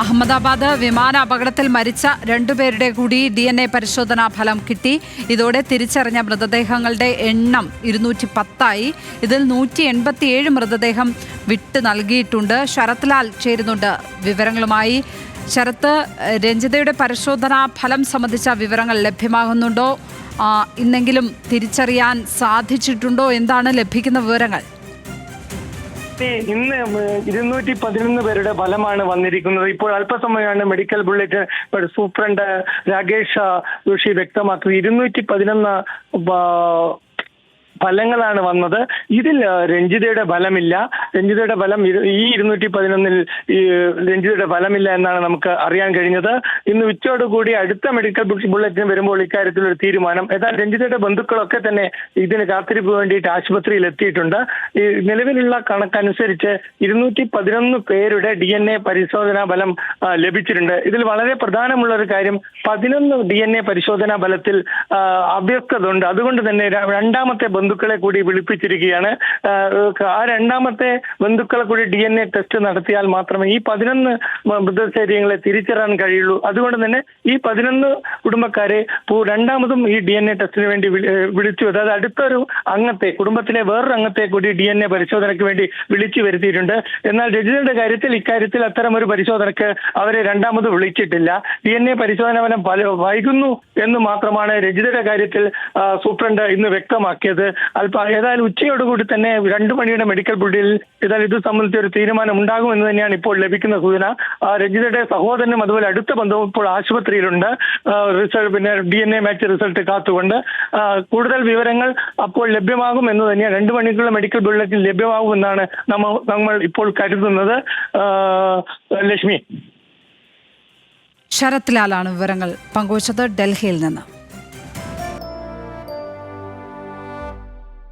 അഹമ്മദാബാദ് വിമാന അപകടത്തിൽ മരിച്ച രണ്ടുപേരുടെ കൂടി DNA പരിശോധനാ ഫലം കിട്ടി. ഇതോടെ തിരിച്ചറിഞ്ഞ മൃതദേഹങ്ങളുടെ എണ്ണം 210 ഇതിൽ 187 മൃതദേഹം വിട്ടു നൽകിയിട്ടുണ്ട്. ശരത് ലാൽ ചേരുന്നുണ്ട് വിവരങ്ങളുമായി. ശരത്ത്, രഞ്ജിതയുടെ പരിശോധനാ ഫലം സംബന്ധിച്ച വിവരങ്ങൾ ലഭ്യമാകുന്നുണ്ടോ? ഇന്നെങ്കിലും തിരിച്ചറിയാൻ സാധിച്ചിട്ടുണ്ടോ? എന്താണ് ലഭിക്കുന്ന വിവരങ്ങൾ? ഇന്ന് 211 പേരുടെ ഫലമാണ് വന്നിരിക്കുന്നത്. ഇപ്പോൾ അല്പസമയമാണ് medical bulletin superintendent Rakesh Joshi വ്യക്തമാക്കി. 211 ഫലങ്ങളാണ് വന്നത്. ഇതിൽ രഞ്ജിതയുടെ ഫലമില്ല. രഞ്ജിതയുടെ ഫലം ഈ 211 രഞ്ജിതയുടെ ഫലമില്ല എന്നാണ് നമുക്ക് അറിയാൻ കഴിഞ്ഞത്. ഇന്ന് ഉച്ചയോടുകൂടി അടുത്ത മെഡിക്കൽ ബുള്ളറ്റിൻ വരുമ്പോൾ ഇക്കാര്യത്തിൽ ഒരു തീരുമാനം. എന്നാൽ രഞ്ജിതയുടെ ബന്ധുക്കളൊക്കെ തന്നെ ഇതിന് കാത്തിരിപ്പ് വേണ്ടിയിട്ട് ആശുപത്രിയിൽ എത്തിയിട്ടുണ്ട്. ഈ നിലവിലുള്ള കണക്കനുസരിച്ച് 211 പേരുടെ DNA പരിശോധനാ ഫലം ലഭിച്ചിട്ടുണ്ട്. ഇതിൽ വളരെ പ്രധാനമുള്ള ഒരു കാര്യം 11 DNA പരിശോധനാ ഫലത്തിൽ അവ്യക്തത ഉണ്ട്. അതുകൊണ്ട് തന്നെ രണ്ടാമത്തെ ബന്ധുക്കളെ കൂടി വിളിപ്പിച്ചിരിക്കുകയാണ്. ആ രണ്ടാമത്തെ ബന്ധുക്കളെ കൂടി DNA ടെസ്റ്റ് നടത്തിയാൽ മാത്രമേ ഈ 11 മൃതശരീരങ്ങളെ തിരിച്ചറിയാൻ കഴിയുള്ളൂ. അതുകൊണ്ട് തന്നെ ഈ 11 കുടുംബക്കാരെ രണ്ടാമതും ഈ DNA ടെസ്റ്റിന് വേണ്ടി വിളിച്ചു. അതായത് അടുത്തൊരു അംഗത്തെ, കുടുംബത്തിലെ വേറൊരു അംഗത്തെ കൂടി DNA പരിശോധനയ്ക്ക് വേണ്ടി വിളിച്ചു വരുത്തിയിട്ടുണ്ട്. എന്നാൽ രഞ്ജിതയുടെ ഇക്കാര്യത്തിൽ അത്തരമൊരു പരിശോധനയ്ക്ക് അവരെ രണ്ടാമത് വിളിച്ചിട്ടില്ല. DNA പരിശോധന ഫലം വൈകുന്നു എന്ന് മാത്രമാണ് രഞ്ജിതയുടെ കാര്യത്തിൽ സൂപ്രണ്ട് ഇന്ന് വ്യക്തമാക്കിയത്. ഏതായാലും ഉച്ചയോടുകൂടി തന്നെ 2 മണിയുടെ മെഡിക്കൽ ബുള്ളറ്റിനിൽ ഏതായാലും ഇത് സംബന്ധിച്ച ഒരു തീരുമാനം ഉണ്ടാകുമെന്ന് തന്നെയാണ് ഇപ്പോൾ ലഭിക്കുന്ന സൂചന. രഞ്ജിതയുടെ സഹോദരനും അതുപോലെ അടുത്ത ബന്ധവും ഇപ്പോൾ ആശുപത്രിയിലുണ്ട്. റിസൾട്ട് DNA മാച്ച് റിസൾട്ട് കാത്തുകൊണ്ട് കൂടുതൽ വിവരങ്ങൾ അപ്പോൾ ലഭ്യമാകും എന്ന് തന്നെയാണ് 2 മണിക്കുള്ള മെഡിക്കൽ ബുള്ളറ്റിൻ ലഭ്യമാകുമെന്നാണ് നമ്മൾ ഇപ്പോൾ കരുതുന്നത്. ലക്ഷ്മി. ശരത് ലാലാണ് വിവരങ്ങൾ പങ്കുവച്ചത് ഡൽഹിയിൽ നിന്ന്.